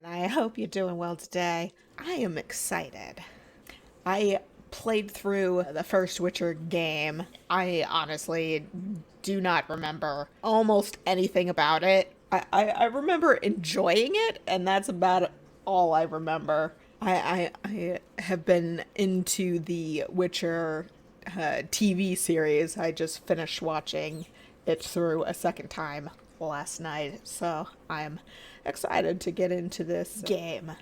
I hope you're doing well today. I am excited. I played through the first Witcher game. I honestly do not remember almost anything about it. I remember enjoying it, and that's about all I remember. I have been into the Witcher TV series. I just finished watching it through a second time last night, so I'm excited to get into this game.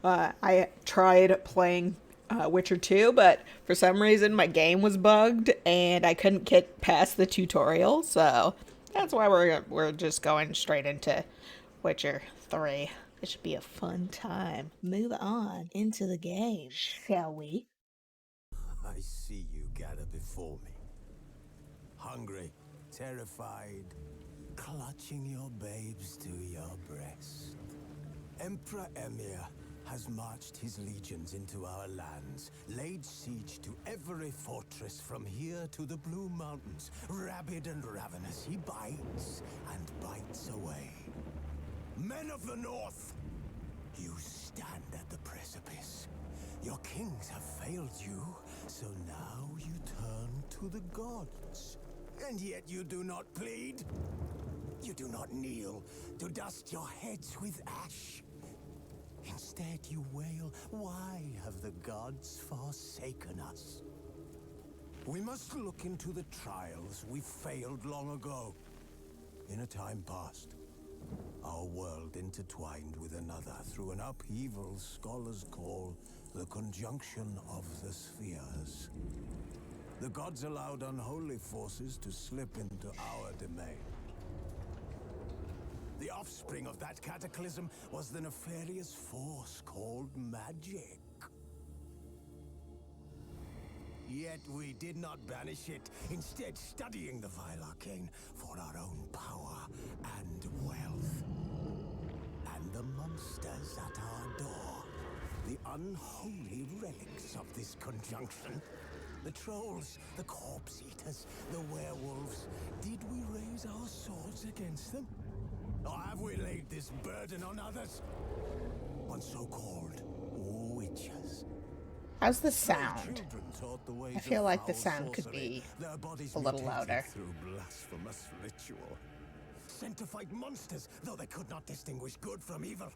I tried playing Witcher 2, but for some reason my game was bugged and I couldn't get past the tutorial, so that's why we're just going straight into Witcher 3. It should be a fun time. Move on into the game, shall we? I see you gather before me. Hungry, terrified, clutching your babes to your breast. Emperor Emir has marched his legions into our lands, laid siege to every fortress from here to the Blue Mountains. Rabid and ravenous, he bites and bites away. Men of the North, you stand at the precipice. Your kings have failed you, so now you turn to the gods. And yet you do not plead. You do not kneel to dust your heads with ash. Instead you wail, why have the gods forsaken us? We must look into the trials we failed long ago. In a time past, our world intertwined with another through an upheaval scholars call the conjunction of the spheres. The gods allowed unholy forces to slip into our domain. The offspring of that cataclysm was the nefarious force called magic. Yet we did not banish it, instead studying the vile arcane for our own power and wealth. And the monsters at our door, the unholy relics of this conjunction. The trolls, the corpse eaters, the werewolves. Did we raise our swords against them? Or have we laid this burden on others? On so-called witches. How's the sound? Children taught the ways I feel of like the foul sound could sorcery, be their bodies a little mutated louder. through blasphemous ritual. Sent to fight monsters, though they could not distinguish good from evil.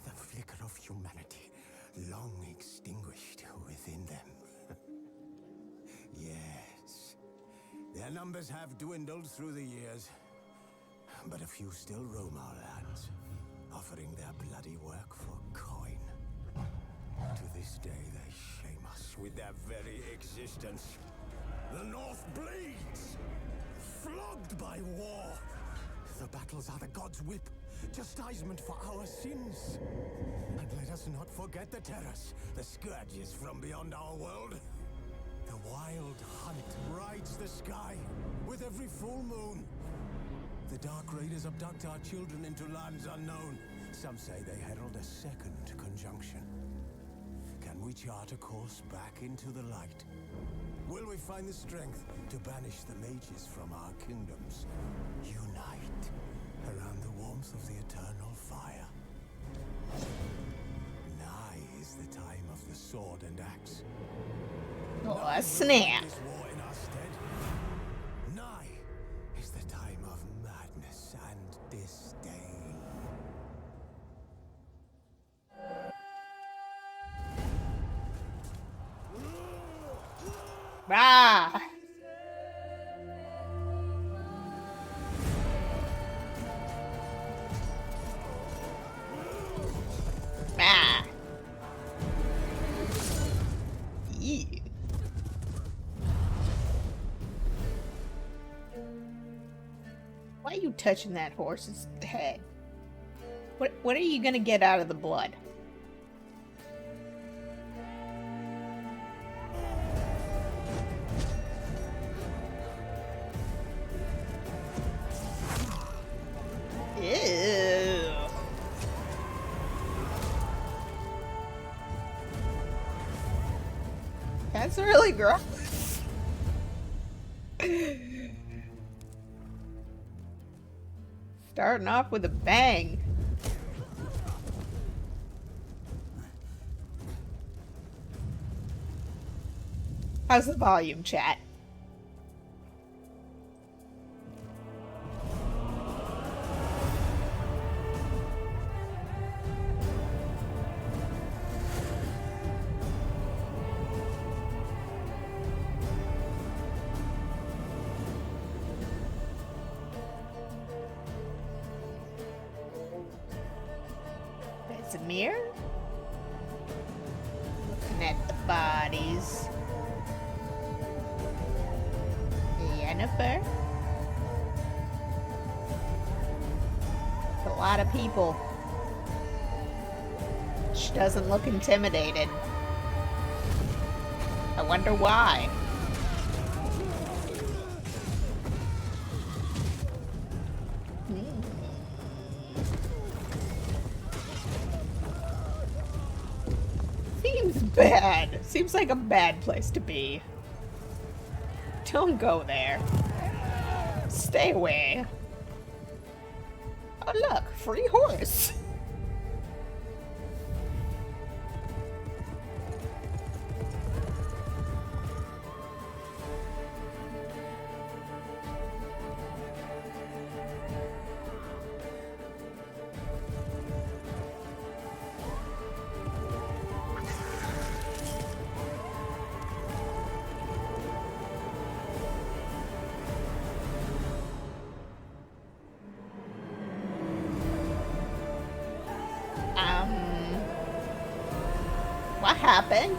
The flicker of humanity, long extinguished within them. Yes, their numbers have dwindled through the years, but a few still roam our lands, offering their bloody work for coin. To this day, they shame us with their very existence. The North bleeds, flogged by war. The battles are the gods' whip, chastisement for our sins. And let us not forget the terrors, the scourges from beyond our world. The wild hunt rides the sky with every full moon. The Dark Raiders abduct our children into lands unknown. Some say they herald a second conjunction. Can we chart a course back into the light? Will we find the strength to banish the mages from our kingdoms? Unite around the warmth of the eternal fire. Nigh is the time of the sword and axe. Oh, a snap. This war in our stead. Nigh is the time of madness and disdain. Ah! Ah! Ew. Why are you touching that horse's head? What are you gonna get out of the blood? Ew. That's really gross. Starting off with a bang. How's the volume, chat? There's a mirror. Looking at the bodies. Jennifer. A lot of people. She doesn't look intimidated. I wonder why. Seems bad. Seems like a bad place to be. Don't go there. Stay away. Oh look, free horse. What happened?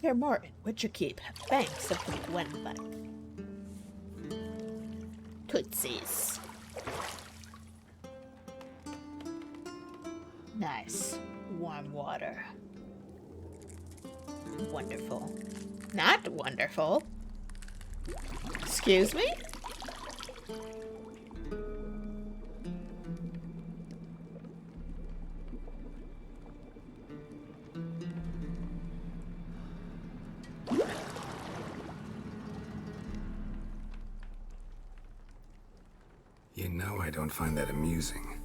Here, Morton, Witcher Keep, banks of the Gwynplaine. Tootsies. Nice. Warm water. Wonderful. Not wonderful. Excuse me? You know I don't find that amusing.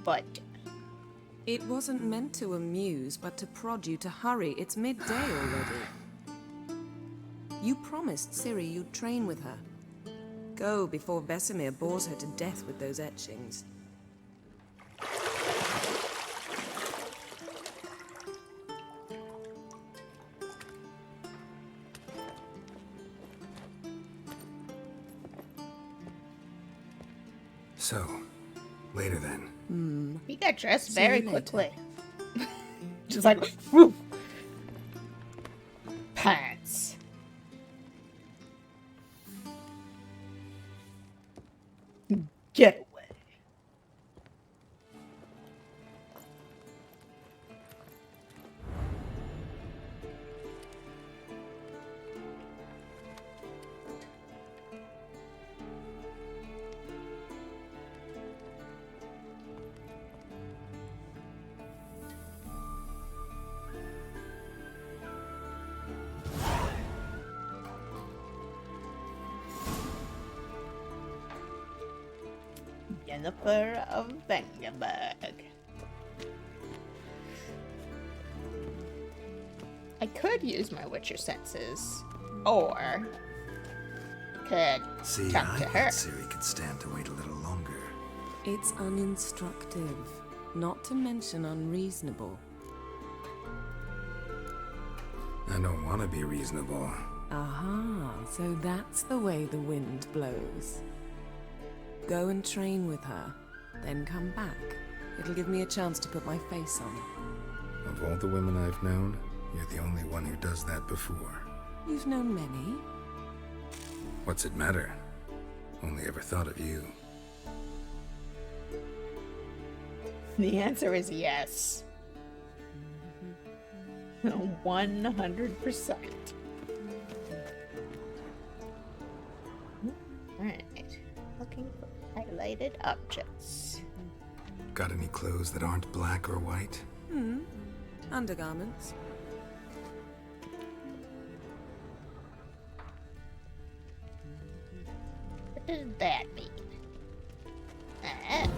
But It wasn't meant to amuse, but to prod you to hurry. It's midday already. You promised Ciri you'd train with her. Go before Vesemir bores her to death with those etchings. So, later then. he got dressed See very you later. quickly. Just like, whoop. Pants. Get away. Jennifer of Vengerberg. I could use my Witcher senses, or could See, talk I to thought her. Ciri could stand to wait a little longer. It's uninstructive, not to mention unreasonable. I don't want to be reasonable. Aha, so that's the way the wind blows. Go and train with her, then come back. It'll give me a chance to put my face on. Of all the women I've known, You're the only one who does that before. You've known many. What's it matter? Only ever thought of you. The answer is yes. 100%. Alright. Looking for highlighted objects. Got any clothes that aren't black or white? Undergarments. What does that mean? Ah.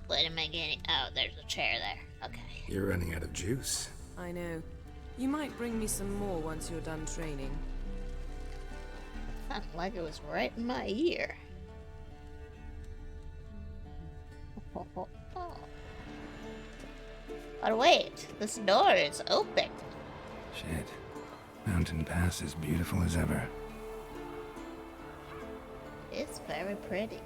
What am I getting? Oh, there's a chair there. Okay. You're running out of juice. I know. You might bring me some more once you're done training. Sounded like it was right in my ear. But wait, this door is open. Shit. Mountain Pass is beautiful as ever. It's very pretty.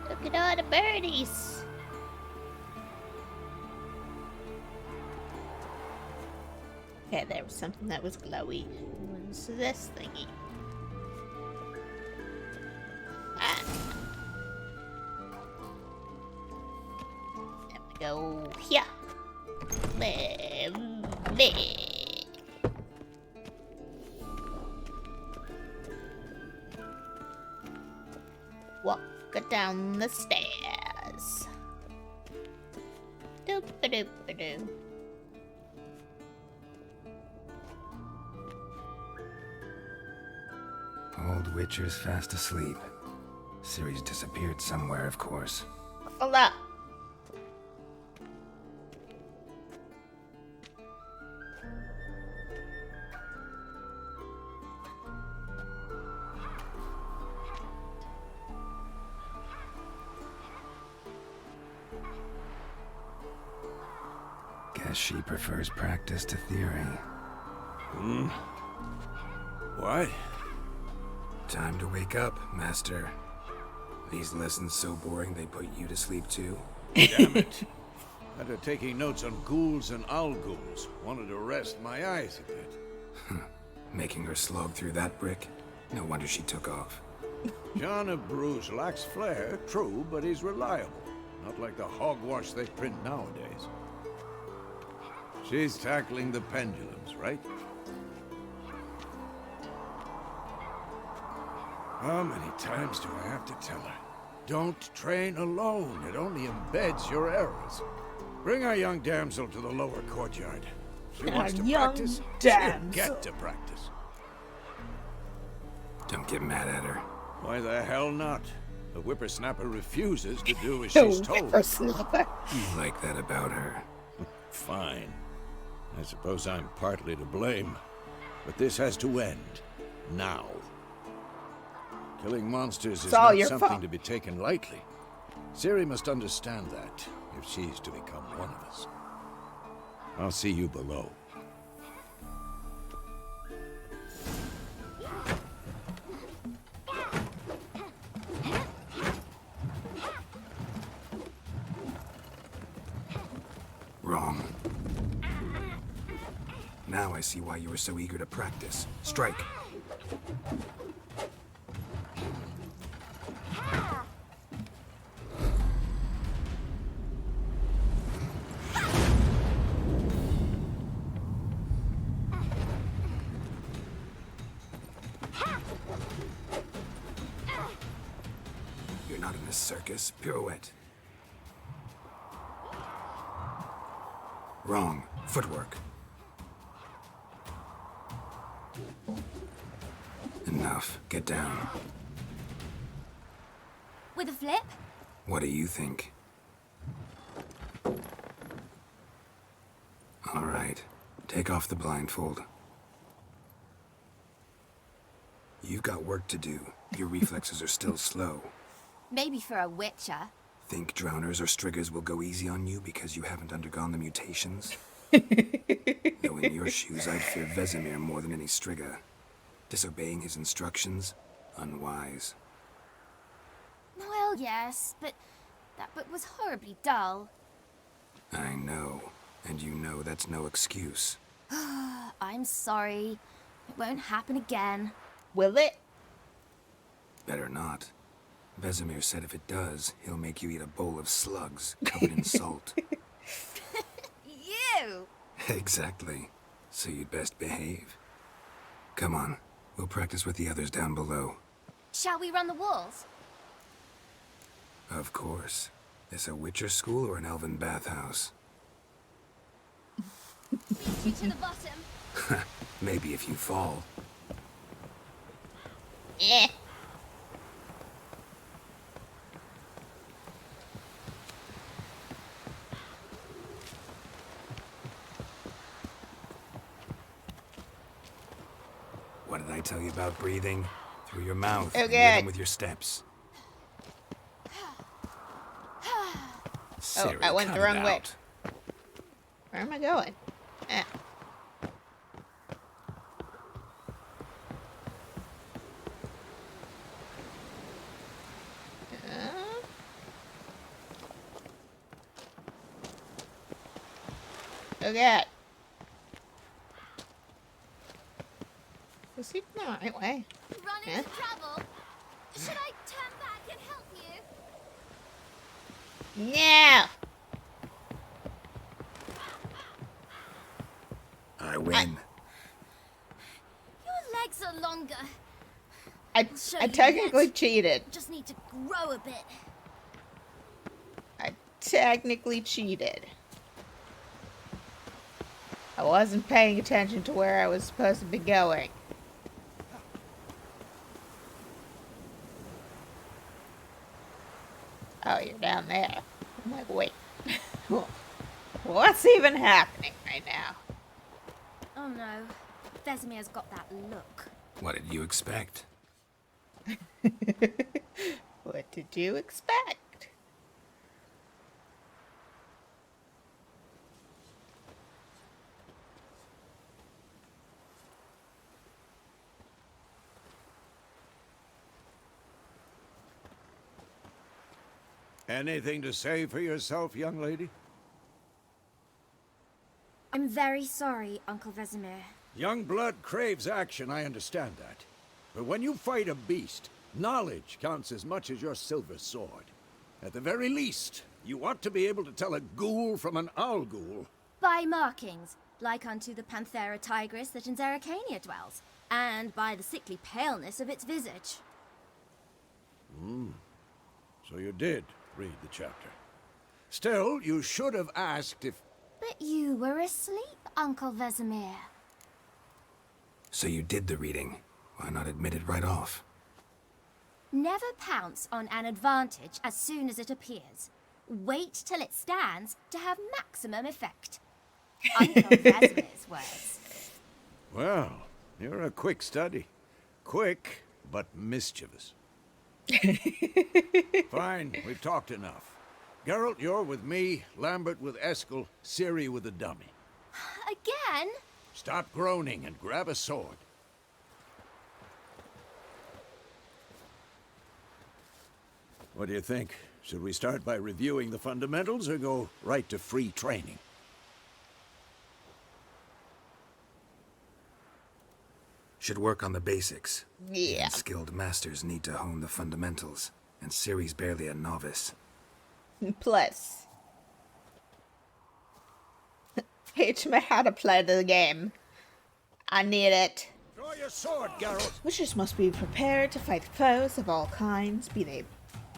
Look at all the birdies. Okay, there was something that was glowy. What's this thingy? Ah. There we go. Here. Bleh. Walk down the stairs. Doop-a-doop-a-doo. Old Witcher's fast asleep. Ciri's disappeared somewhere, of course. Hold up. Guess she prefers practice to theory. What? Time to wake up, Master. These lessons so boring they put you to sleep too? Damn it. After taking notes on ghouls and owl ghouls, wanted to rest my eyes a bit. Making her slog through that brick? No wonder she took off. John of Bruges lacks flair, true, but he's reliable. Not like the hogwash they print nowadays. She's tackling the pendulums, right? How many times do I have to tell her? Don't train alone. It only embeds your errors. Bring our young damsel to the lower courtyard. She wants to young practice. damsel. She'll get to practice. Don't get mad at her. Why the hell not? The whippersnapper refuses to do as The she's told. whippersnapper. You like that about her. Fine. I suppose I'm partly to blame. But this has to end. Now. Killing monsters is all not your something fault. to be taken lightly. Ciri must understand that, if she's to become one of us. I'll see you below. Wrong. Now I see why you were so eager to practice. Strike. You're not in this circus. Pirouette. Wrong. Footwork. Enough. Get down. With a flip? What do you think? All right. Take off the blindfold. You've got work to do. Your reflexes are still slow. Maybe for a witcher. Think drowners or striggers will go easy on you because you haven't undergone the mutations? Though in your shoes, I'd fear Vesemir more than any strigger. Disobeying his instructions? Unwise. Well, yes, but that book was horribly dull. I know. And you know that's no excuse. I'm sorry. It won't happen again. Will it? Better not. Vesemir said if it does, he'll make you eat a bowl of slugs covered in salt. You! Exactly. So you'd best behave. Come on. We'll practice with the others down below. Shall we run the walls? Of course. This a Witcher school or an elven bathhouse? Beat you to the bottom. Maybe if you fall. Eh. What did I tell you about breathing? Through your mouth, Oh, and good. rhythm with your steps. Oh, I went cut the it wrong way. out. Where am I going? Eh. Okay. Was he the right way? Run Yeah. into trouble. Should I turn back and help you? No! I win. Your legs are longer. I show I you technically next. cheated. Just need to grow a bit. I technically cheated. I wasn't paying attention to where I was supposed to be going. Oh, you're down there. I'm like, wait. What's even happening right now? Oh no. Vesemir's got that look. What did you expect? What did you expect? Anything to say for yourself, young lady? I'm very sorry, Uncle Vesemir. Young blood craves action, I understand that. But when you fight a beast, knowledge counts as much as your silver sword. At the very least, you ought to be able to tell a ghoul from an owl ghoul. By markings, like unto the Panthera tigris that in Zeracania dwells, and by the sickly paleness of its visage. So you did read the chapter. Still, you should have asked if... But you were asleep, Uncle Vesemir. So you did the reading. Why not admit it right off? Never pounce on an advantage as soon as it appears. Wait till it stands to have maximum effect. Uncle Vesemir's words. Well, you're a quick study. Quick, but mischievous. Fine, we've talked enough. Geralt, you're with me, Lambert with Eskel, Ciri with the dummy. Again? Stop groaning and grab a sword. What do you think? Should we start by reviewing the fundamentals or go right to free training? Should work on the basics. Yeah. Even skilled masters need to hone the fundamentals, and Ciri's barely a novice. Plus, teach me how to play the game. I need it. Draw your sword, Geralt! Witchers must be prepared to fight foes of all kinds, be they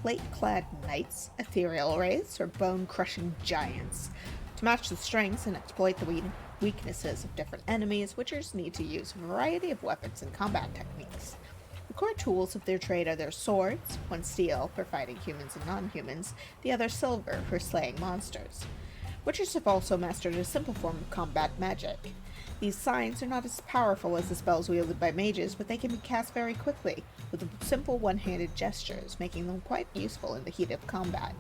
plate-clad knights, ethereal wraiths, or bone-crushing giants. To match the strengths and exploit the weaknesses of different enemies, witchers need to use a variety of weapons and combat techniques. The core tools of their trade are their swords, one steel for fighting humans and non-humans, the other silver for slaying monsters. Witchers have also mastered a simple form of combat magic. These signs are not as powerful as the spells wielded by mages, but they can be cast very quickly, with simple one-handed gestures, making them quite useful in the heat of combat.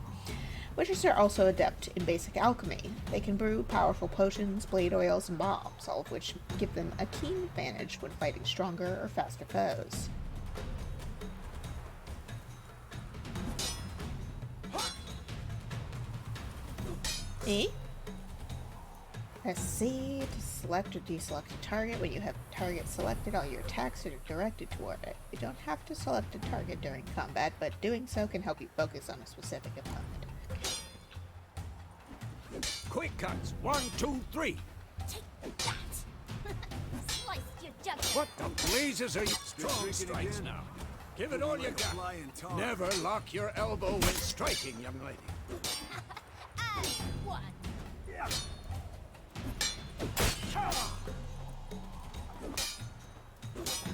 Witches are also adept in basic alchemy. They can brew powerful potions, blade oils, and bombs, all of which give them a keen advantage when fighting stronger or faster foes. Press C to select or deselect a target. When you have a target selected, all your attacks are directed toward it. You don't have to select a target during combat, but doing so can help you focus on a specific opponent. Quick cuts. 1, 2, 3. Take that! Slice your jugular. What the blazes are you? Strong strikes now. Give it all you got. Never lock your elbow when striking, young lady. And one.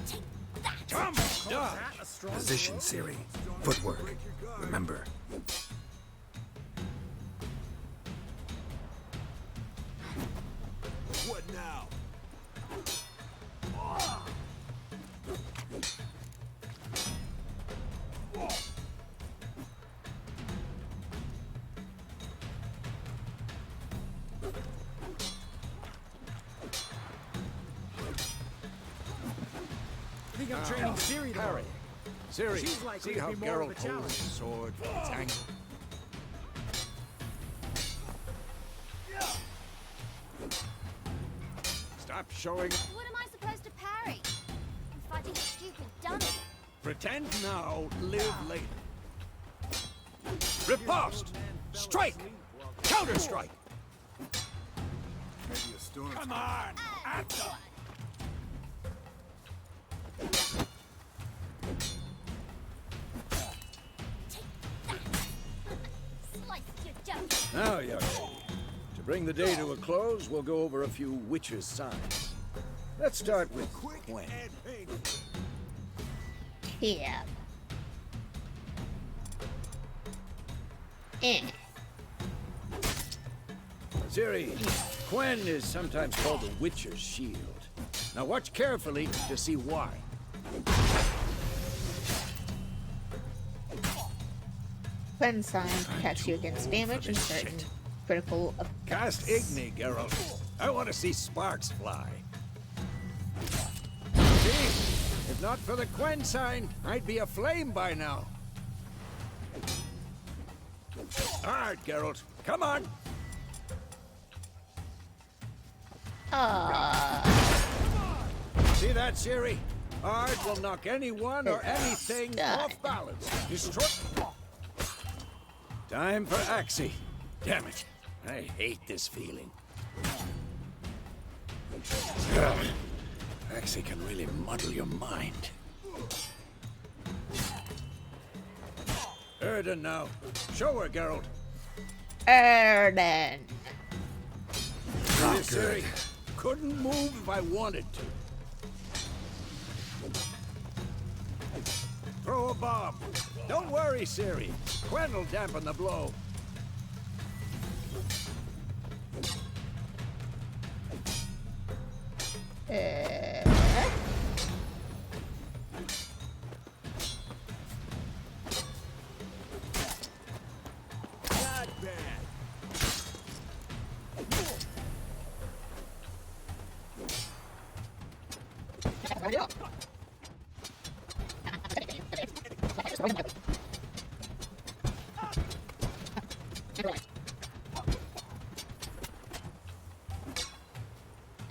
Take that! Come, dodge. Position, Siri. Footwork. Remember. What now? I think I'm training Siri to Parry. Siri, She's likely see to how be more of a Geralt holds his sword from its angle? Stop showing. What am I supposed to parry? I'm fighting a stupid dummy. Pretend now, live later. Riposte! Strike! Counter-strike! Maybe a storm. Come on! At the... Slice your jugular. Now, young lady, to bring the day to a close, we'll go over a few witches' signs. Let's start with Gwen. Here. Ciri, Gwen is sometimes called the Witcher's Shield. Now watch carefully to see why. Cleanse sign protects you against damage and certain critical Cast effects. Igni, Geralt. I want to see sparks fly. See? If not for the Gwen sign, I'd be aflame by now. Hard, Geralt. Come on. See that, Ciri? Hard will knock anyone or anything off balance. Destroy. Time for Axie. Damn it. I hate this feeling. Ugh. Axie can really muddle your mind. Erden now. Show her, Geralt. Erden. Not This good. Ciri couldn't move if I wanted to. Throw a bomb. Don't worry, Ciri. Gwen will dampen the blow. Not bad.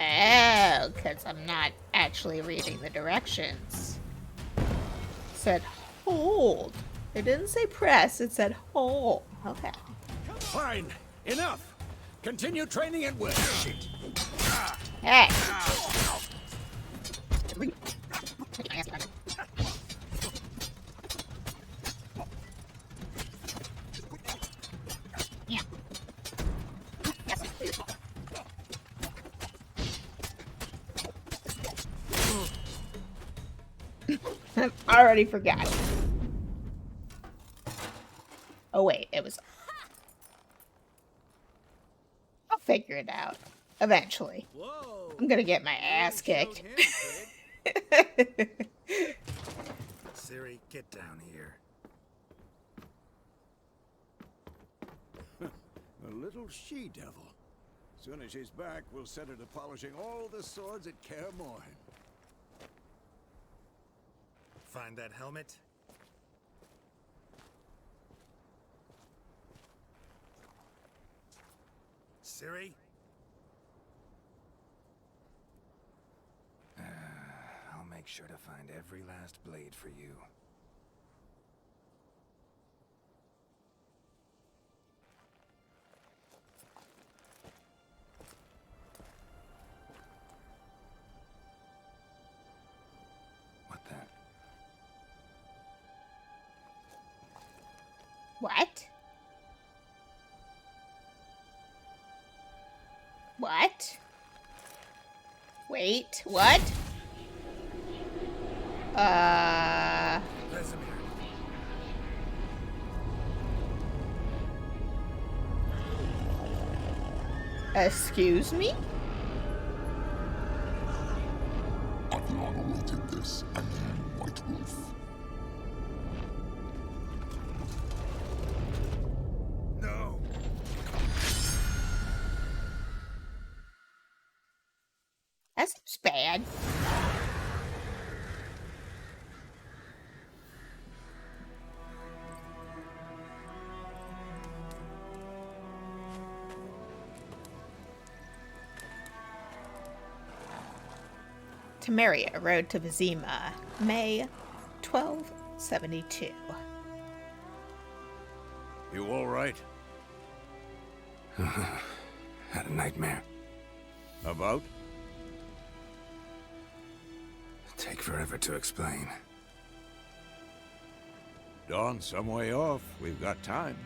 Oh, because I'm not actually reading the directions. It said hold. It didn't say press, it said hold. Okay. Fine. Enough. Continue training at will. Hey. I've already forgot. Oh wait, it was... I'll figure it out. Eventually. Whoa. I'm gonna get my ass kicked. Siri, get down here. little she-devil. Soon as she's back, we'll set her to polishing all the swords at Kaer Morhen. Find that helmet? Ciri? I'll make sure to find every last blade for you. What the? What? What? Wait, what? Vesemir. Excuse me? I've long awaited this, and you, White Wolf. No! That seems bad. Temeria, Road to Vizima, May 1272. You all right? Had a nightmare. About? Take forever to explain. Dawn's some way off. We've got time.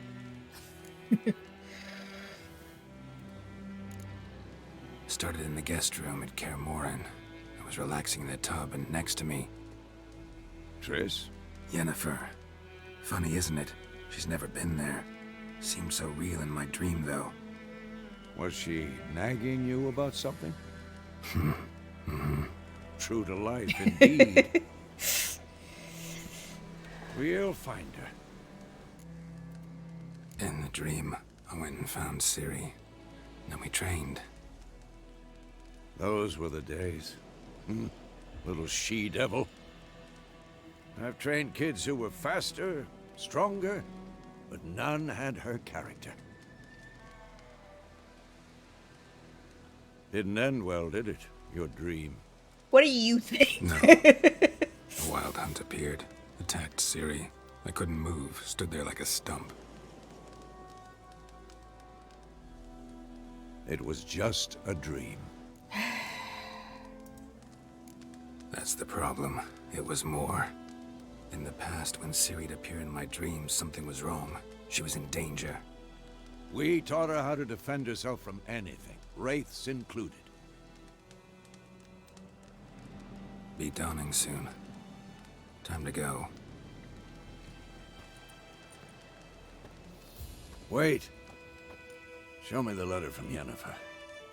Started in the guest room at Kaer Morhen. I was relaxing in the tub, and next to me, Triss? Yennefer. Funny, isn't it? She's never been there. Seemed so real in my dream, though. Was she nagging you about something? True to life, indeed. We'll find her. In the dream, I went and found Ciri. Then we trained. Those were the days. Little she-devil. I've trained kids who were faster, stronger, but none had her character. Didn't end well, did it? Your dream. What do you think? No. A wild hunt appeared, attacked Ciri. I couldn't move, stood there like a stump. It was just a dream. That's the problem. It was more. In the past, when Ciri'd appear in my dreams, something was wrong. She was in danger. We taught her how to defend herself from anything, wraiths included. Be dawning soon. Time to go. Wait. Show me the letter from Yennefer.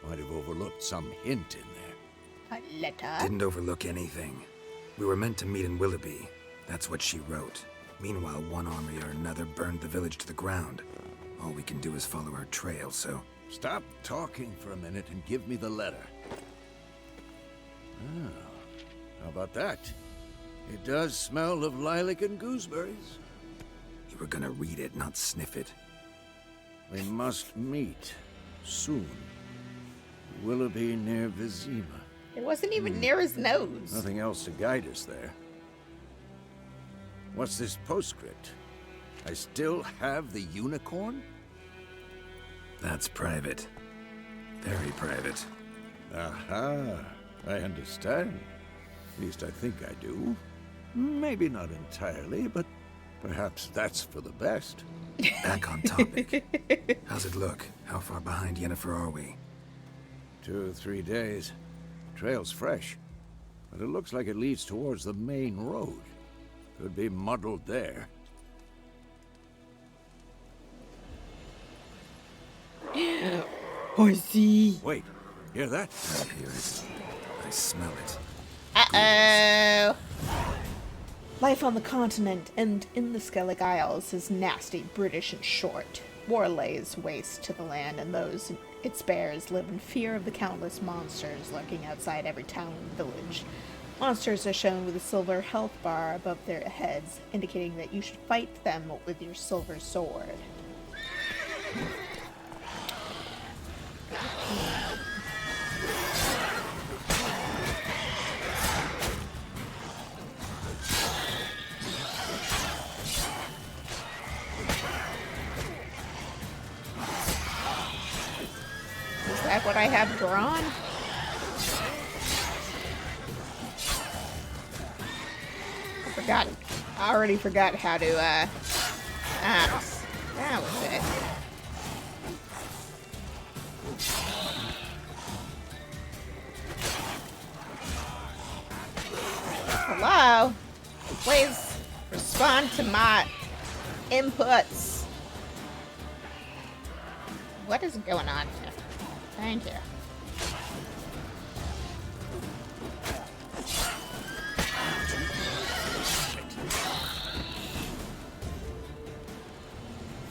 Might have overlooked some hint in there. A letter? Didn't overlook anything. We were meant to meet in Willoughby. That's what she wrote. Meanwhile, one army or another burned the village to the ground. All we can do is follow her trail, so... Stop talking for a minute and give me the letter. Ah, how about that? It does smell of lilac and gooseberries. You were gonna read it, not sniff it. We must meet soon. Willoughby near Vizima. It wasn't even near his nose. Nothing else to guide us there. What's this postscript? I still have the unicorn? That's private. Very private. Aha, I understand. At least I think I do. Maybe not entirely, but perhaps that's for the best. Back on topic. How's it look? How far behind Yennefer are we? 2 or 3 days. Trail's fresh, but it looks like it leads towards the main road. Could be muddled there. Horsey. Wait, hear that? I hear it. I smell it. Uh-oh. Life on the continent and in the Skellig Isles is nasty, British, and short. War lays waste to the land, and those its bears live in fear of the countless monsters lurking outside every town and village. Monsters are shown with a silver health bar above their heads, indicating that you should fight them with your silver sword. Is that what I have drawn? I already forgot how to, that was it. Hello? Please respond to my inputs. What is going on here? Thank you.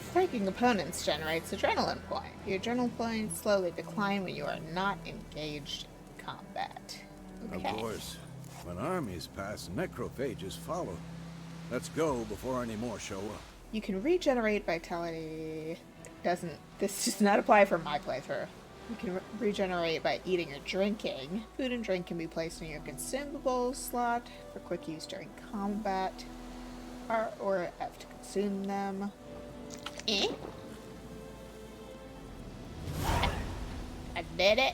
Striking opponents generates adrenaline point. Your adrenaline points slowly decline when you are not engaged in combat. Okay. Of course. When armies pass, necrophages follow. Let's go before any more show up. You can regenerate vitality. This does not apply for my playthrough. You can regenerate by eating or drinking. Food and drink can be placed in your consumables slot for quick use during combat. R or F to consume them. Eh? I did it.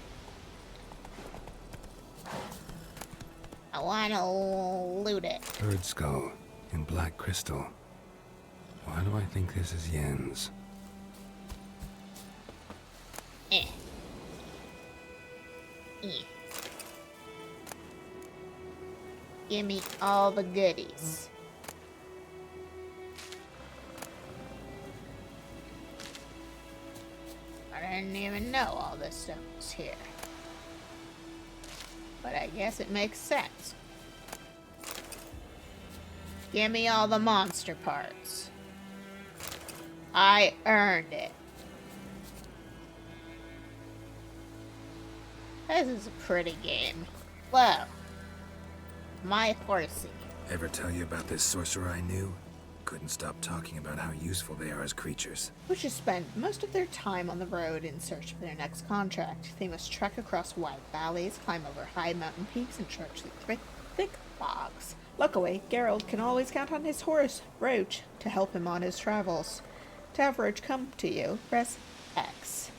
I wanna loot it. Bird skull in black crystal. Why do I think this is Yen's? Eh. Eh. Give me all the goodies. I didn't even know all this stuff was here. But I guess it makes sense. Give me all the monster parts. I earned it. This is a pretty game. Whoa. My horsey. Ever tell you about this sorcerer I knew? Couldn't stop talking about how useful they are as creatures. Witches spend most of their time on the road in search of their next contract. They must trek across wide valleys, climb over high mountain peaks, and trudge through thick bogs. Luckily, Geralt can always count on his horse, Roach, to help him on his travels. To have Roach come to you, press X.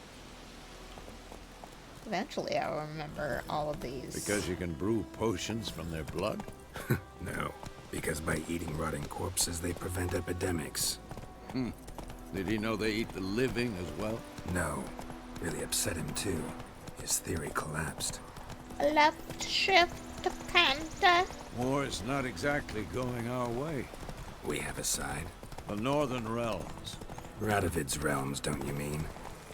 Eventually, I'll remember all of these. Because you can brew potions from their blood? No, because by eating rotting corpses, they prevent epidemics. Did he know they eat the living as well? No, really upset him too. His theory collapsed. Left shift to Panther. War's not exactly going our way. We have a side. The Northern Realms. Radovid's realms, don't you mean?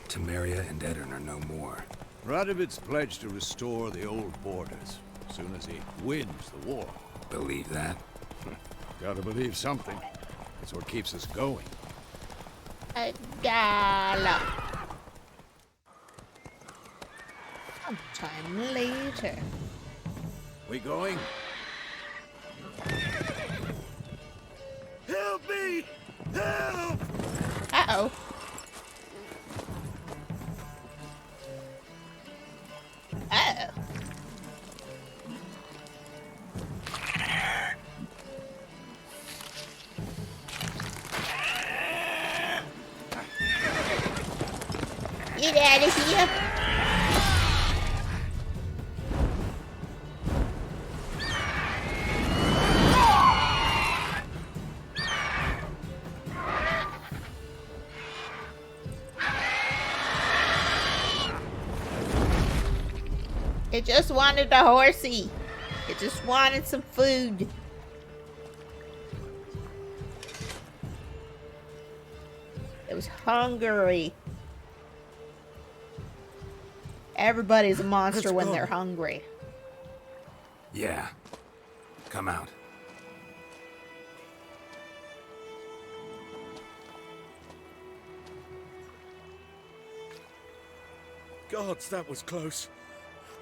Temeria and Edirn are no more. Radovid's pledged to restore the old borders, as soon as he wins the war. Believe that? Gotta believe something. It's what keeps us going. A gallop. Sometime later. We going? Help me! Help! Uh-oh. Uh-oh. Get out of here. It just wanted a horsey. It just wanted some food. It was hungry. Everybody's a monster when they're hungry. Yeah. Come out. Gods, that was close.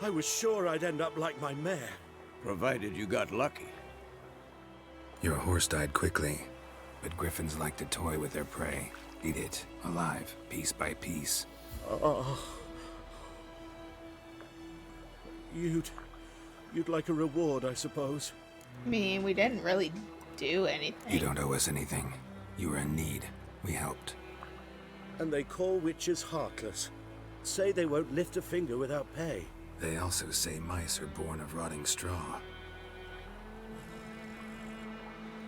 I was sure I'd end up like my mare. Provided you got lucky. Your horse died quickly, but griffins like to toy with their prey. Eat it, alive, piece by piece. Oh. You'd like a reward, I suppose. I mean, we didn't really do anything. You don't owe us anything. You were in need. We helped. And they call witches heartless. Say they won't lift a finger without pay. They also say mice are born of rotting straw.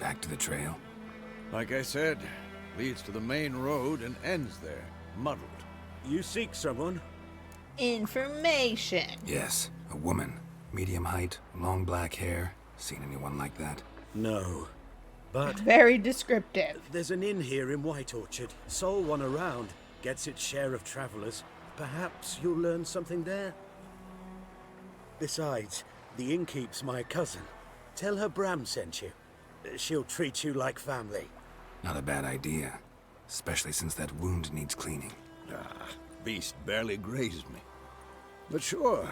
Back to the trail? Like I said, leads to the main road and ends there, muddled. You seek someone? Information. Yes, a woman. Medium height, long black hair. Seen anyone like that? No. But Very descriptive. there's an inn here in White Orchard. Sole one around. Gets its share of travelers. Perhaps you'll learn something there? Besides, the innkeep's my cousin. Tell her Bram sent you. She'll treat you like family. Not a bad idea. Especially since that wound needs cleaning. Ah, beast barely grazed me. But sure,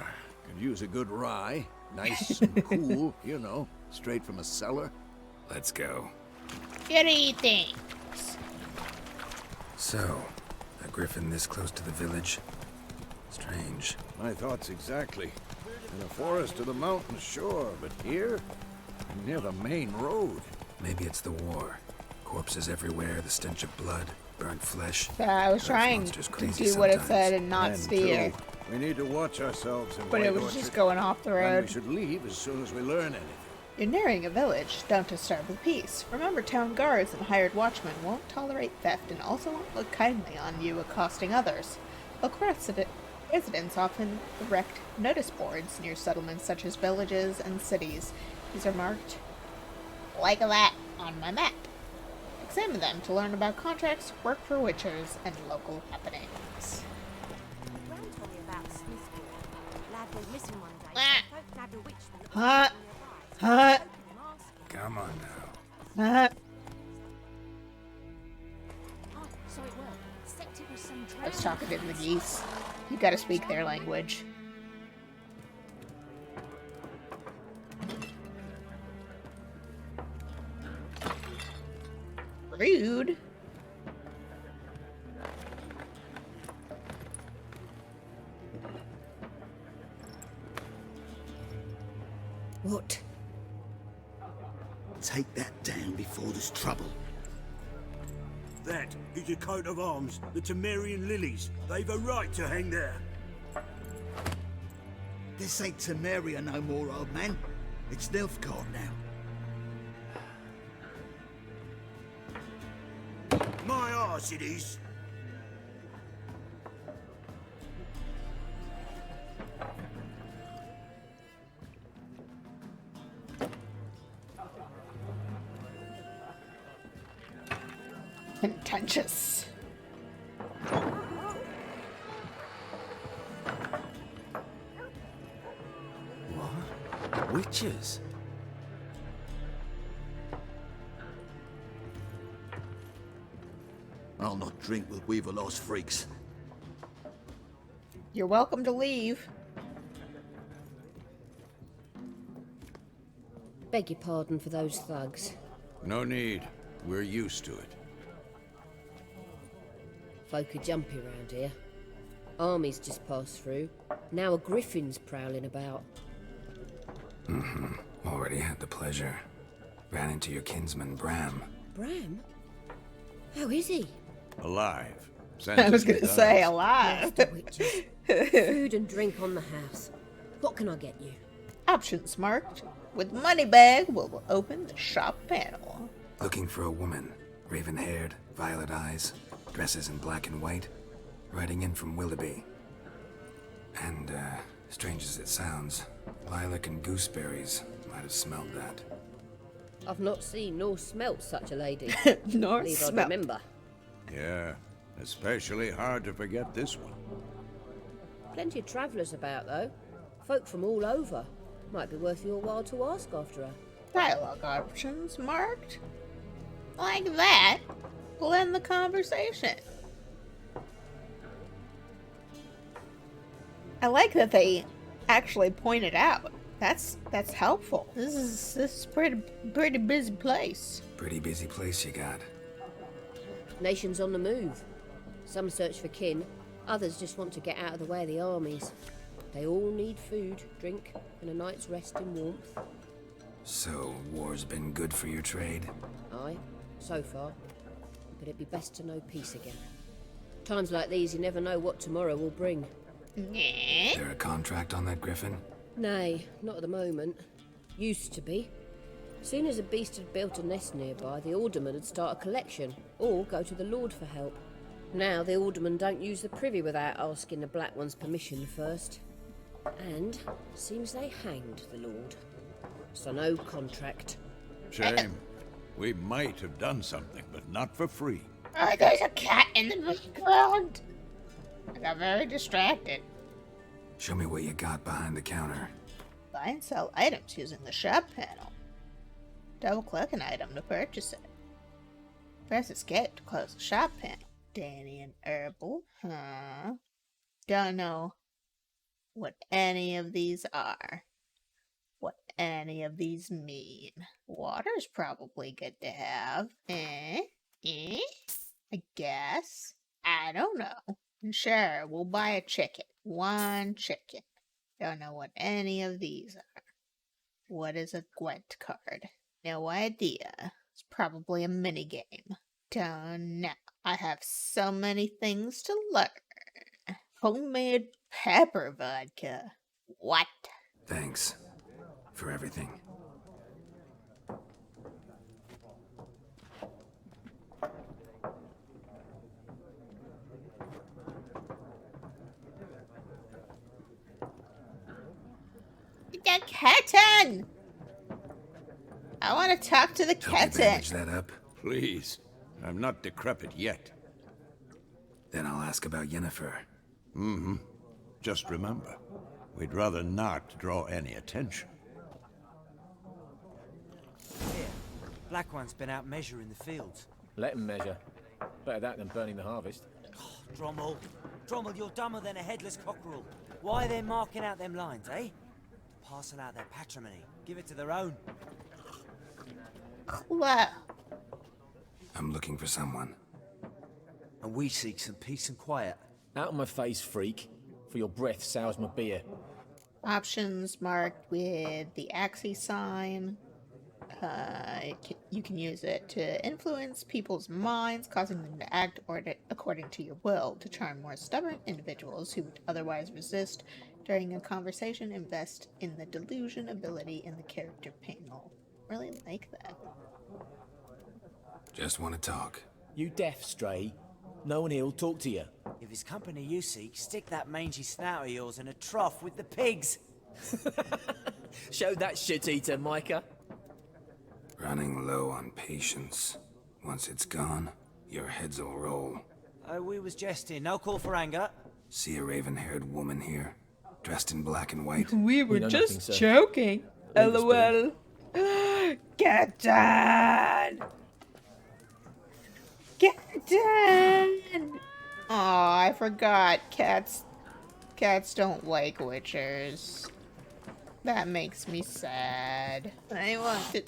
could use a good rye. Nice and cool, you know, straight from a cellar. Let's go. Anything. So, a griffin this close to the village? Strange. My thoughts exactly. In a forest to the mountains, sure, but here? Near the main road. Maybe it's the war. Corpses everywhere, the stench of blood, burnt flesh. I was Those trying monsters to crazy do what it sometimes. said and not And steer. two, we need to watch ourselves in But it White was just Orchard, going off the and we road. should leave as soon as we learn anything. You're nearing a village. Don't disturb the peace. Remember, town guards and hired watchmen won't tolerate theft and also won't look kindly on you accosting others. Local residents often erect notice boards near settlements such as villages and cities. These are marked like that on my map. Examine them to learn about contracts, work for witchers, and local happenings. Gran told me about Smithfield. Lad was missing one day. Ah. So folk nabbed a witch for the Huh? Huh? Open them, ask. Come on now. Oh, so it worked. Except it was some I was drowned talking to the fella. geese. You gotta speak their language. Rude. What? Take that down before there's trouble. That is a coat of arms, the Temerian lilies. They've a right to hang there. This ain't Temeria no more, old man. It's Nilfgaard now. My arse it is. Contentious. What? Witches? I'll not drink with Weaverlaw's freaks. You're welcome to leave. Beg your pardon for those thugs. No need. We're used to it. Folk are jumpy round here. Armies just passed through. Now a griffin's prowling about. Already had the pleasure. Ran into your kinsman, Bram. Bram? How is he? Alive. I was gonna say alive. alive. Master witches. Food and drink on the house. What can I get you? Options marked. With money bag, we'll open the shop panel. Looking for a woman. Raven-haired, violet eyes, dresses in black and white. Riding in from Willoughby. And, strange as it sounds, lilac and gooseberries might have smelled that. I've not seen nor smelt such a lady. Nor Believe I'd smell. remember. Yeah, especially hard to forget this one. Plenty of travellers about, though. Folk from all over. Might be worth your while to ask after her. Dialogue options marked. Like that, we'll end the conversation. I like that they actually pointed out. That's helpful. This is pretty busy place. Pretty busy place you got. Nations on the move. Some search for kin, others just want to get out of the way of the armies. They all need food, drink, and a night's rest in warmth. So, war's been good for your trade? Aye, so far. But it'd be best to know peace again. Times like these, you never know what tomorrow will bring. Is there a contract on that griffin? Nay, not at the moment. Used to be. Soon as a beast had built a nest nearby, the alderman would start a collection, or go to the lord for help. Now the aldermen don't use the privy without asking the Black One's permission first. And seems they hanged the lord. So no contract. Shame. We might have done something, but not for free. Oh, there's a cat in the background. I got very distracted. Show me what you got behind the counter. Buy and sell items using the shop panel. Double-click an item to purchase it. Press escape to close the shop panel. Danny and Herbal, huh? Don't know what any of these are. What any of these mean. Water's probably good to have. I guess. I don't know. Sure, we'll buy a chicken. One chicken. Don't know what any of these are. What is a Gwent card? No idea. It's probably a minigame. Don't know. I have so many things to learn. Homemade pepper vodka. What? Thanks. For everything. The kitten! I want to talk to the Help me bandage kitten. that up. Please. I'm not decrepit yet. Then I'll ask about Yennefer. Mm-hmm. Just remember, we'd rather not draw any attention. Here, Black One's been out measuring the fields. Let him measure. Better that than burning the harvest. Drommel. Drommel, you're dumber than a headless cockerel. Why are they marking out them lines, eh? Parcel out their patrimony. Give it to their own. What? I'm looking for someone. And we seek some peace and quiet. Out of my face, freak. For your breath sours my beer. Options marked with the axis sign. You can use it to influence people's minds, causing them to act according to your will. To charm more stubborn individuals who would otherwise resist during a conversation, invest in the delusion ability in the character panel. Really like that. Just want to talk. You deaf, Stray? No one here'll talk to you. If it's company you seek, stick that mangy snout of yours in a trough with the pigs. Show that shit-eater, Micah. Running low on patience. Once it's gone, your heads will roll. Oh, we was jesting. No call for anger. See a raven-haired woman here, dressed in black and white? We were know just nothing, sir. joking. Leave us LOL. Get done! Get done! Oh, I forgot. Cats don't like witchers. That makes me sad. I want to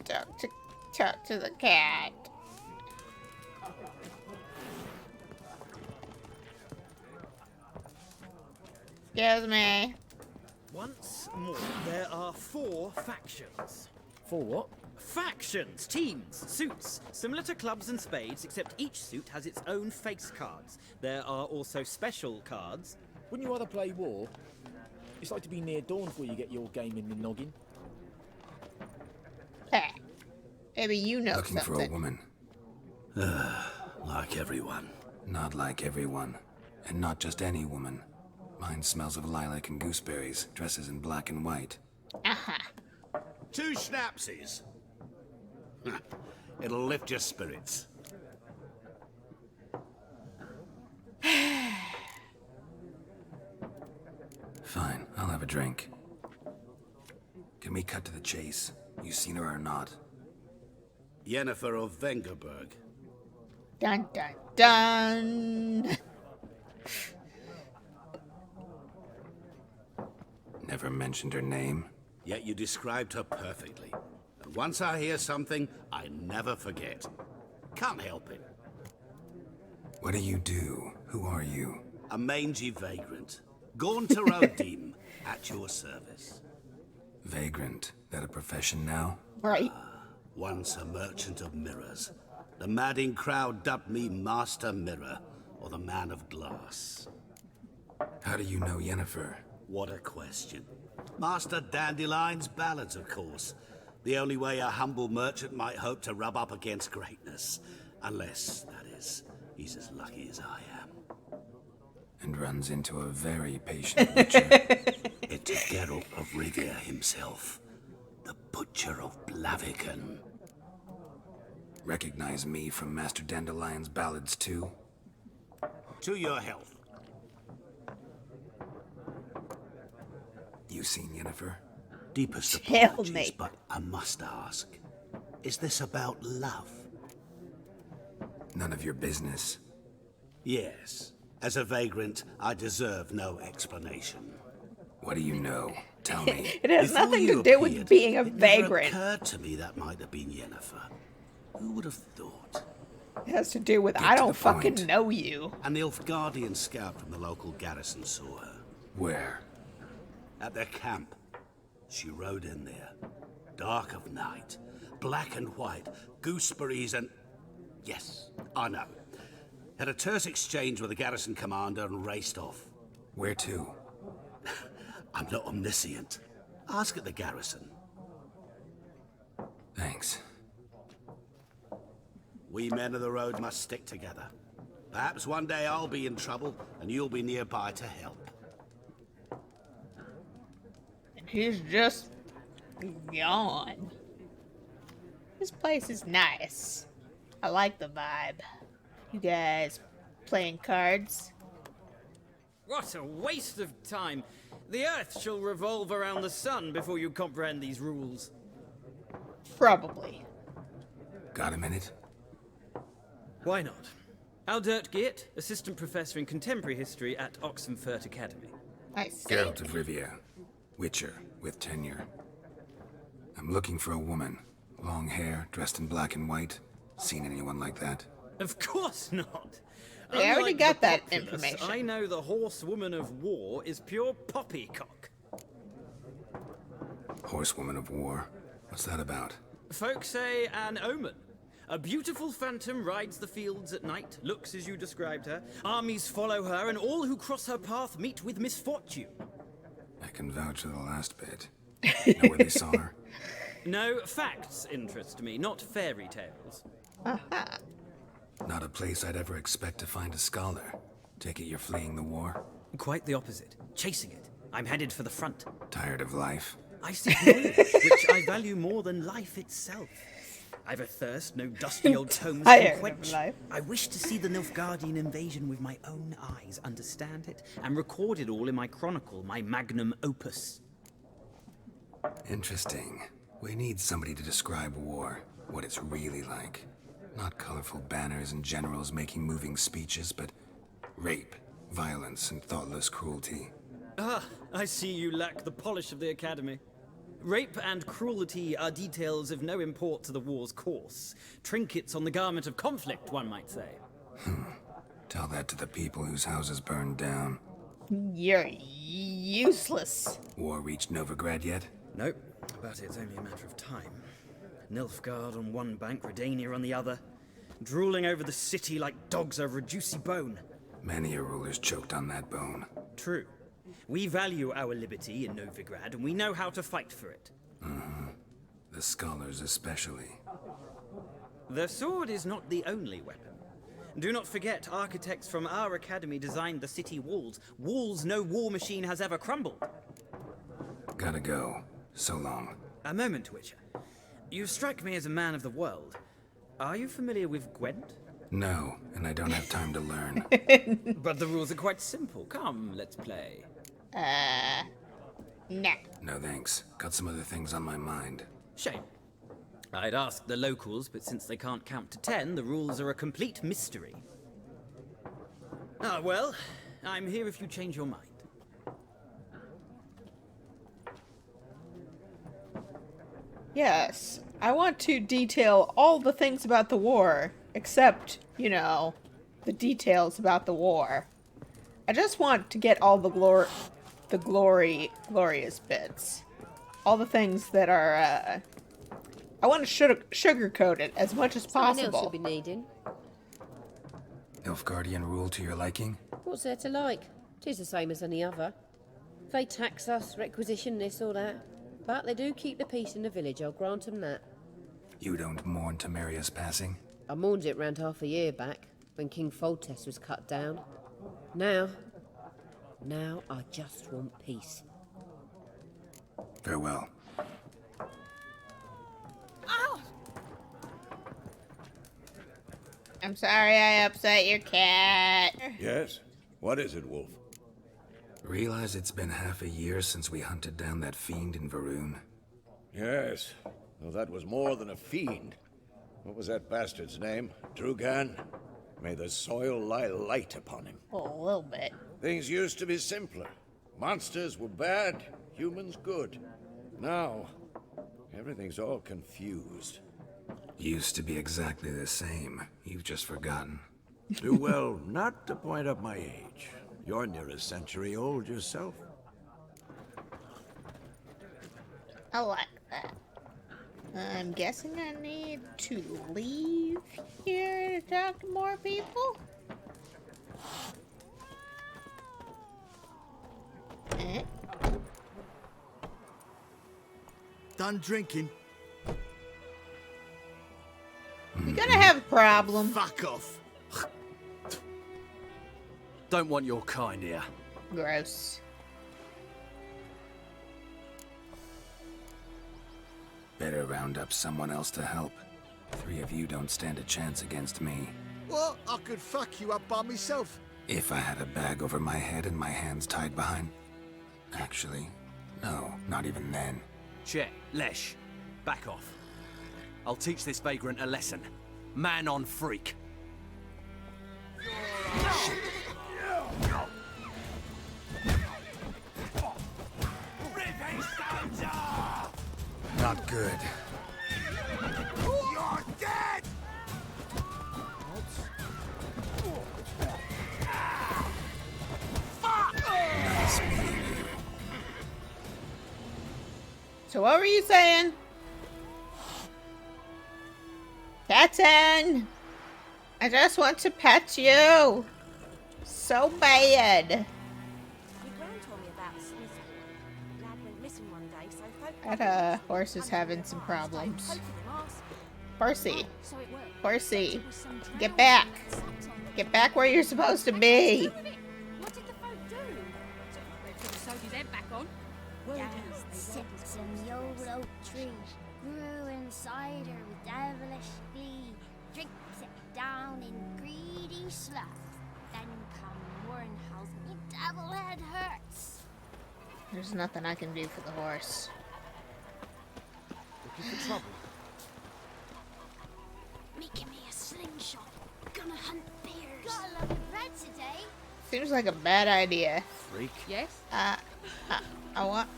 talk to the cat. Excuse me. Once more, there are 4 factions. For what? Factions, teams, suits, similar to clubs and spades, except each suit has its own face cards. There are also special cards. Wouldn't you rather play war? It's like to be near dawn before you get your game in the noggin. Hey, maybe you know Looking for a something. woman. Like everyone. Not like everyone. And not just any woman. Mine smells of lilac and gooseberries, dresses in black and white. Uh-huh. 2 schnapsies. It'll lift your spirits. Fine, I'll have a drink. Can we cut to the chase? You seen her or not? Yennefer of Vengerberg. Dun dun dun. mentioned her name. Yet you described her perfectly. And once I hear something, I never forget. Can't help it. What do you do? Who are you? A mangy vagrant. Gaunter Odim, at your service. Vagrant. That a profession now? Right. Once a merchant of mirrors. The madding crowd dubbed me Master Mirror, or the Man of Glass. How do you know Yennefer? What a question. Master Dandelion's ballads, of course. The only way a humble merchant might hope to rub up against greatness. Unless, that is, he's as lucky as I am. And runs into a very patient butcher. It's Geralt of Rivia himself. The Butcher of Blaviken. Recognize me from Master Dandelion's ballads too? To your health. You seen Yennefer? Deepest Tell apologies, me. but I must ask. Is this about love? None of your business. Yes. As a vagrant, I deserve no explanation. What do you know? Tell me. It has Before nothing you to do with appeared, being a it never vagrant. occurred to me that might have been Yennefer. Who would have thought? It has to do with Get I to don't the fucking point. know you. An Nilfgaardian scout from the local garrison saw her. Where? At their camp. She rode in there. Dark of night. Black and white. Gooseberries and... Yes, I know. Had a terse exchange with the garrison commander and raced off. Where to? I'm not omniscient. Ask at the garrison. Thanks. We men of the road must stick together. Perhaps one day I'll be in trouble and you'll be nearby to help. He's just gone. This place is nice. I like the vibe. You guys playing cards? What a waste of time. The Earth shall revolve around the sun before you comprehend these rules. Probably. Got a minute? Why not? Aldert Geert, Assistant Professor in Contemporary History at Oxenfurt Academy. I see. Geralt of Rivia. Witcher, with tenure. I'm looking for a woman. Long hair, dressed in black and white. Seen anyone like that? Of course not. They already Unlike got the that populace, information. I know the horsewoman of war is pure poppycock. Horsewoman of War. What's that about? Folk say an omen. A beautiful phantom rides the fields at night, looks as you described her. Armies follow her, and all who cross her path meet with misfortune. I can vouch for the last bit. Know where they saw her? No, facts interest me, not fairy tales. Not a place I'd ever expect to find a scholar. Take it you're fleeing the war? Quite the opposite. Chasing it. I'm headed for the front. Tired of life? I seek knowledge, which I value more than life itself. I've a thirst no dusty old tomes Tired can of quench. life. I wish to see the Nilfgaardian invasion with my own eyes, understand it, and record it all in my chronicle, my magnum opus. Interesting. We need somebody to describe war, what it's really like. Not colorful banners and generals making moving speeches, but rape, violence, and thoughtless cruelty. Ah, I see you lack the polish of the Academy. Rape and cruelty are details of no import to the war's course. Trinkets on the garment of conflict, one might say. Tell that to the people whose houses burned down. You're useless. War reached Novigrad yet? Nope, but it's only a matter of time. Nilfgaard on one bank, Redania on the other, drooling over the city like dogs over a juicy bone. Many a ruler's choked on that bone. True. We value our liberty in Novigrad, and we know how to fight for it. The scholars especially. The sword is not the only weapon. Do not forget, architects from our academy designed the city walls. Walls no war machine has ever crumbled. Gotta go. So long. A moment, Witcher. You strike me as a man of the world. Are you familiar with Gwent? No, and I don't have time to learn. But the rules are quite simple. Come, let's play. Nah. No thanks. Got some other things on my mind. Shame. I'd ask the locals, but since they can't count to 10, the rules are a complete mystery. Ah, well, I'm here if you change your mind. Yes, I want to detail all the things about the war, except, you know, the details about the war. I just want to get all the glorious bits. All the things that are, I want to sugarcoat it as much as Something else possible. you'll be needing. Nilfgaardian rule to your liking? What's there to like? 'Tis the same as any other. They tax us, requisition this or that. But they do keep the peace in the village, I'll grant them that. You don't mourn Temeria's passing? I mourned it round half a year back, when King Foltest was cut down. Now I just want peace. Farewell. I'm sorry I upset your cat. Yes? What is it, Wolf? Realize it's been half a year since we hunted down that fiend in Varoon? Yes. Well, that was more than a fiend. What was that bastard's name? Drugan? May the soil lie light upon him. Oh, a little bit. Things used to be simpler. Monsters were bad, humans good. Now, everything's all confused. Used to be exactly the same. You've just forgotten. Do well not to point up my age. You're near a century old yourself. I like that. I'm guessing I need to leave here to talk to more people? Eh? Done drinking? You're gonna have a problem. Fuck off. Don't want your kind here. Gross. Better round up someone else to help. 3 of you don't stand a chance against me. What? I could fuck you up by myself. If I had a bag over my head and my hands tied behind... Actually, no, not even then. Chet, Lesh, back off. I'll teach this vagrant a lesson. Man on freak. Not good. You're dead! Nice meeting you. So what were you saying? Captain! I just want to pet you. So bad. Your gran told me about a Swiss boy. Lad went missing one day, so folk That horse is having some problems. Horsey. Horsey. Get back. Get back where you're supposed to be. What did the folk do? They put the soldier's head back on. Down sits in the old oak tree, grew inside her with devilish glee, drinks it down in greedy sloth. Then come morn howls me devil head hurts. There's nothing I can do for the horse. Looking for trouble? Making me a slingshot. Gonna hunt bears. Got a lot of bread today. Seems like a bad idea. Freak. Yes? I want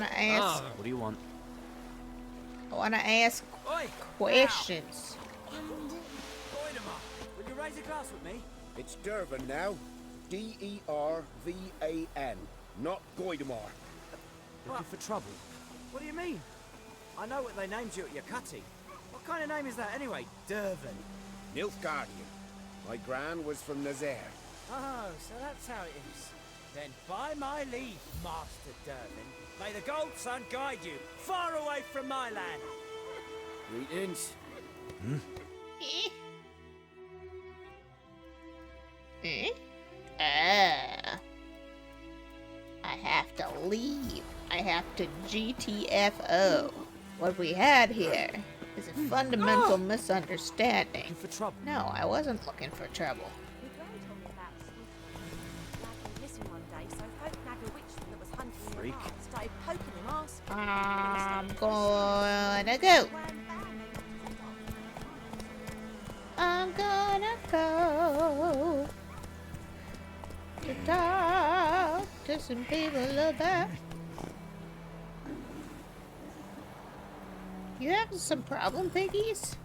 to ask. What do you want? I want to ask Oi! questions. Will you raise a glass with me? It's Dervan now. D-E-R-V-A-N. Not Goidamar. Looking for trouble? What do you mean? I know what they named you at your cutting. What kind of name is that anyway? Dervan. Nilfgaardian. My gran was from Nazaire. Oh, so that's how it is. Then by my leave, Master Dervan, may the Gold Sun guide you far away from my land. Greetings. I have to leave. I have to GTFO. What we had here is a fundamental misunderstanding. Looking for trouble? No, I wasn't looking for trouble. Your gran told me about a Swiss boy. Lad went missing one day, so folk nagged a witch that was hunting him Freak. hard. Started poking him, asking. I'm gonna go. I'm gonna go to talk to some people about. You having some problem, piggies?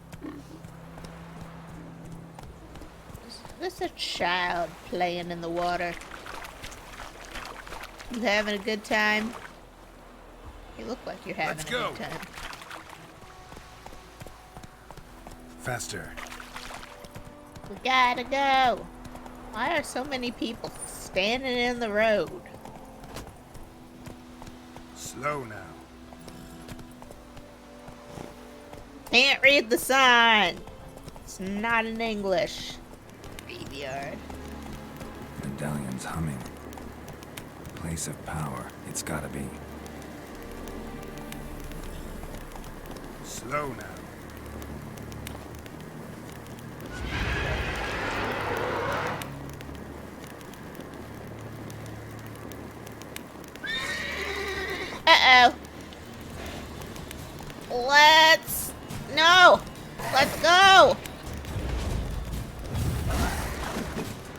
Is this a child playing in the water? You having a good time? You look like you're having a good time. Faster. We gotta go. Why are so many people standing in the road? Slow now. Can't read the sign. It's not in English. Graveyard. Medallion's humming. Place of power. It's gotta be. Slow now. Uh-oh. No! Let's go!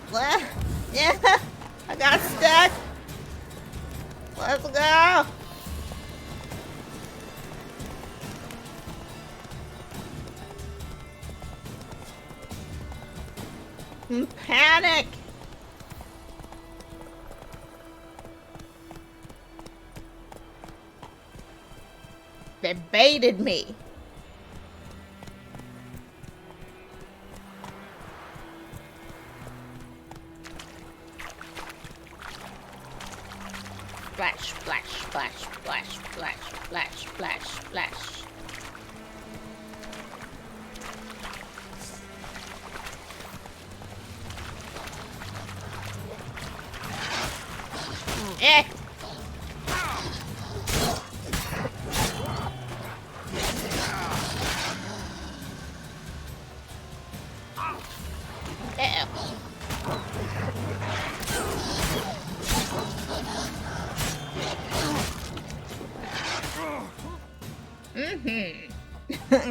What? Yeah! I got stuck! Let's go! Panic! They baited me. Splash, splash, splash, splash, splash, splash, splash, splash. Eh.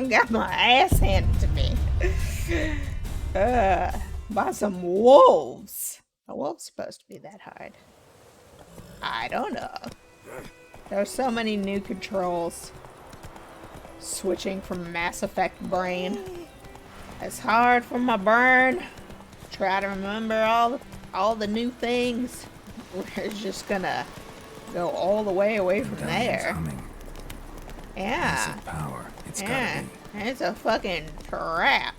Got my ass handed to me. By some wolves. A wolf's supposed to be that hard. I don't know. There's so many new controls. Switching from Mass Effect brain. It's hard for my brain. Try to remember all the new things. We're just gonna go all the way away from there. Yeah. Power. It's yeah. It's a fucking trap.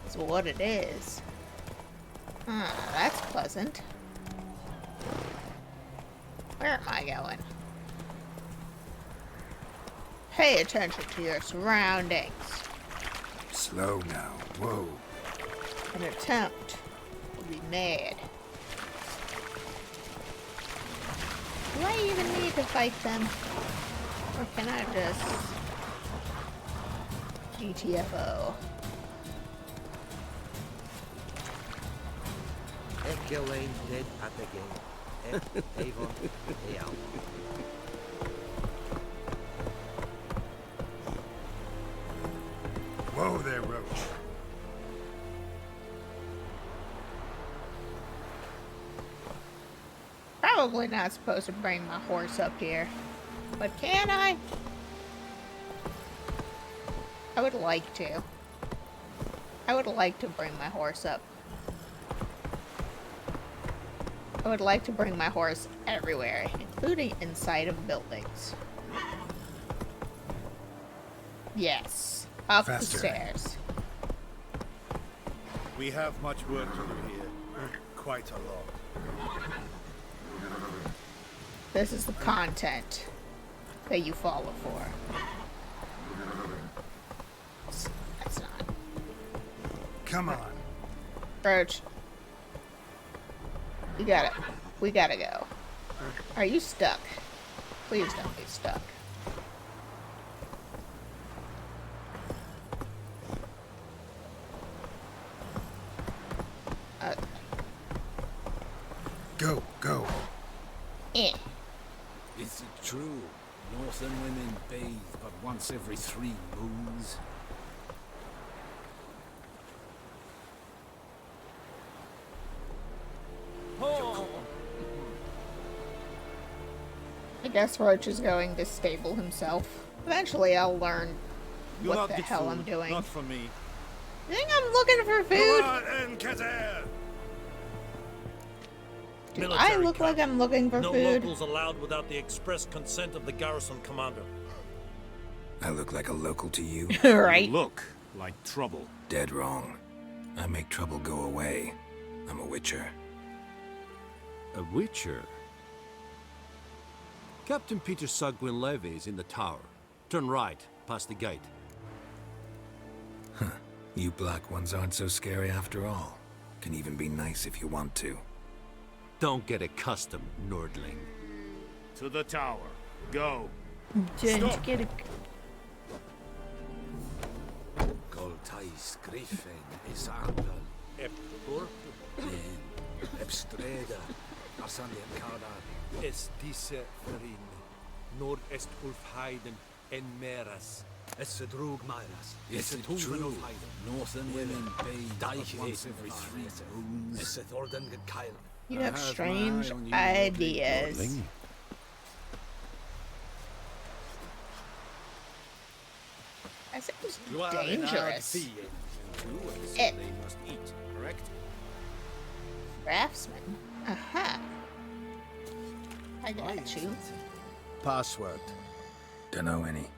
That's what it is. That's pleasant. Where am I going? Pay attention to your surroundings. Slow now. Whoa. An attempt will be made. Do I even need to fight them? Or can I just GTFO? Echelane dead at the game. Avon, out. Whoa there, Roach. Probably not supposed to bring my horse up here. But can I? I would like to. I would like to bring my horse up. I would like to bring my horse everywhere, including inside of buildings. Yes. Up the stairs. We have much work to do here. Quite a lot. This is the content that you follow for. That's not. Come on. Roach. You got it. We gotta go. Are you stuck? Please don't be stuck. Go, go. Eh. Is it true? Northern women bathe but once every 3 moons? guess Roach is going to stable himself. Eventually I'll learn You'll what not the get hell food, I'm doing. Not from me. You think I'm looking for food? Do I look like I'm looking for no food? locals allowed without the express consent of the garrison commander. I look like a local to you? Right. You look like trouble. Dead wrong. I make trouble go away. I'm a witcher. A witcher? Captain Peter Sagwin Levy is in the tower. Turn right, past the gate. Huh. You black ones aren't so scary after all. Can even be nice if you want to. Don't get accustomed, Nordling. To the tower. Go. Don't get a... Goltais Griffin is Angel. Ep Ebstreda. Arsandian Kaudar. Es diese Verin. Nord est Ulfheiden en Meras. Es drug Myras. Yes, Es it's true. Northern women bathe once every 3 moons. Es Thorden Keil. You have strange ideas. That seems You are dangerous. They must eat, correct? Craftsman. Aha. I got you. Password. Dunno any.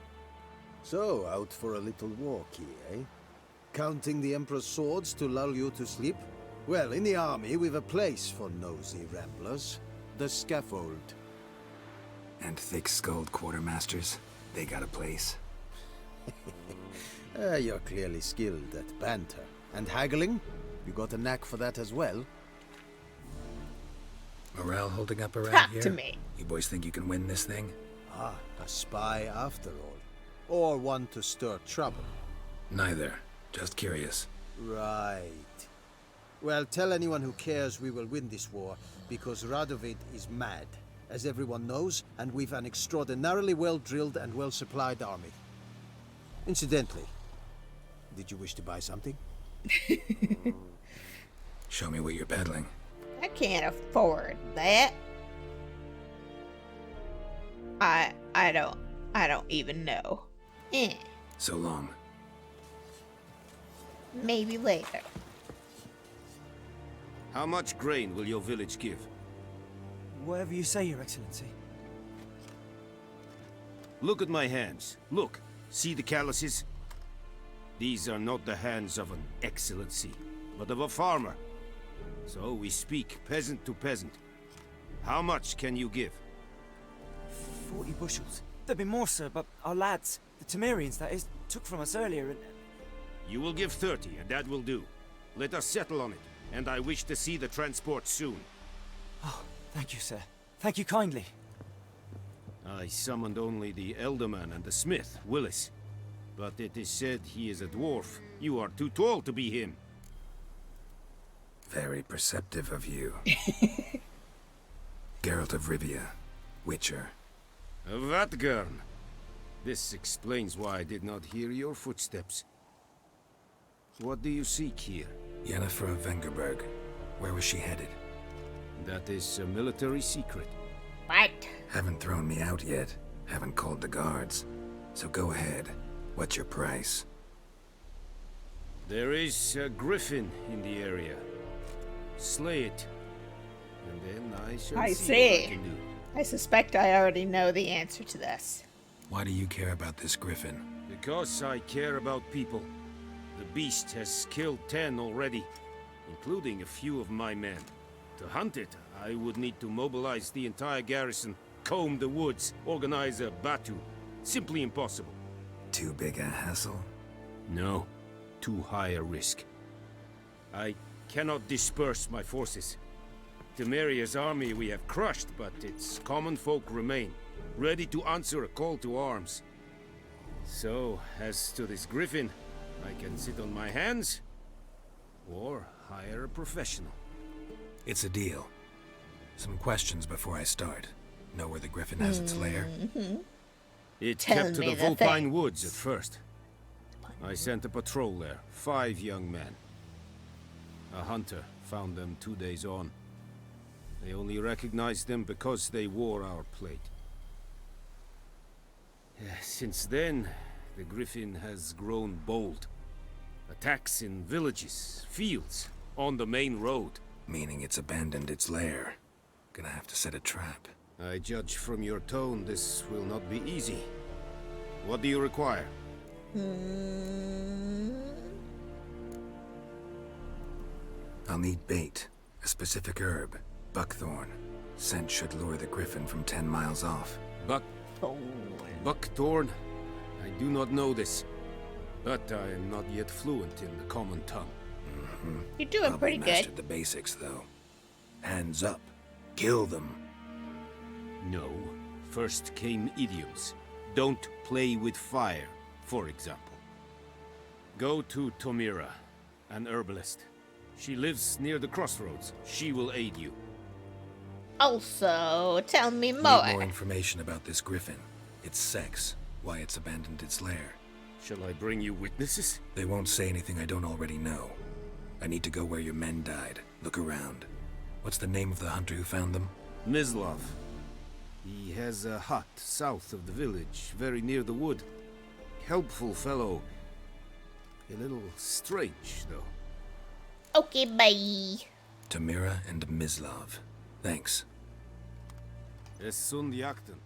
So, out for a little walk here, eh? Counting the Emperor's swords to lull you to sleep? Well, in the army, we've a place for nosy ramblers. The scaffold. And thick-skulled quartermasters. They got a place. You're clearly skilled at banter. And haggling? You got a knack for that as well? Morale holding up around Ha, here? to me. You boys think you can win this thing? Ah, a spy after all. Or one to stir trouble. Neither. Just curious. Right. Well, tell anyone who cares we will win this war, because Radovid is mad, as everyone knows, and we've an extraordinarily well-drilled and well-supplied army. Incidentally, did you wish to buy something? Show me what you're peddling. I can't afford that. I don't even know. Eh, So long. maybe later. How much grain will your village give? Whatever you say, Your Excellency. Look at my hands. Look. See the calluses? These are not the hands of an excellency, but of a farmer. So we speak peasant to peasant. How much can you give? 40 bushels. There'd be more, sir, but our lads, the Temerians, that is, took from us earlier and... You will give 30, and that will do. Let us settle on it, and I wish to see the transport soon. Oh, thank you, sir. Thank you kindly. I summoned only the Elderman and the smith, Willis. But it is said he is a dwarf. You are too tall to be him. Very perceptive of you. Geralt of Rivia, Witcher. Vatgern. This explains why I did not hear your footsteps. What do you seek here? Yennefer of Vengerberg. Where was she headed? That is a military secret. What? Haven't thrown me out yet. Haven't called the guards. So go ahead. What's your price? There is a griffin in the area. Slay it. And then I shall I see what I see. can do. I suspect I already know the answer to this. Why do you care about this griffin? Because I care about people. The beast has killed 10 already, including a few of my men. To hunt it, I would need to mobilize the entire garrison, comb the woods, organize a batu. Simply impossible. Too big a hassle? No, too high a risk. I cannot disperse my forces. Temeria's army we have crushed, but its common folk remain, ready to answer a call to arms. So, as to this griffin, I can sit on my hands, or hire a professional. It's a deal. Some questions before I start. Know where the griffin has its lair? It Tell kept to me the the Vulpine things. Woods at first. I sent a patrol there, 5 young men. A hunter found them 2 days on. They only recognized them because they wore our plate. Since then, the griffin has grown bold. Attacks in villages, fields, on the main road. Meaning it's abandoned its lair. Gonna have to set a trap. I judge from your tone this will not be easy. What do you require? I'll need bait, a specific herb, buckthorn. Scent should lure the griffin from 10 miles off. Buckthorn? I do not know this, but I am not yet fluent in the common tongue. You're doing Probably pretty mastered good. the basics, though. Hands up. Kill them. No. First came idioms. Don't play with fire, for example. Go to Tomira, an herbalist. She lives near the crossroads. She will aid you. Also, tell me Need more. more information about this griffin. Its sex, why it's abandoned its lair. Shall I bring you witnesses? They won't say anything I don't already know. I need to go where your men died. Look around. What's the name of the hunter who found them? Mislav. He has a hut south of the village, very near the wood. Helpful fellow. A little strange, though. Okay, bye. Tamira and Mislav. Thanks. Es sunt jakten.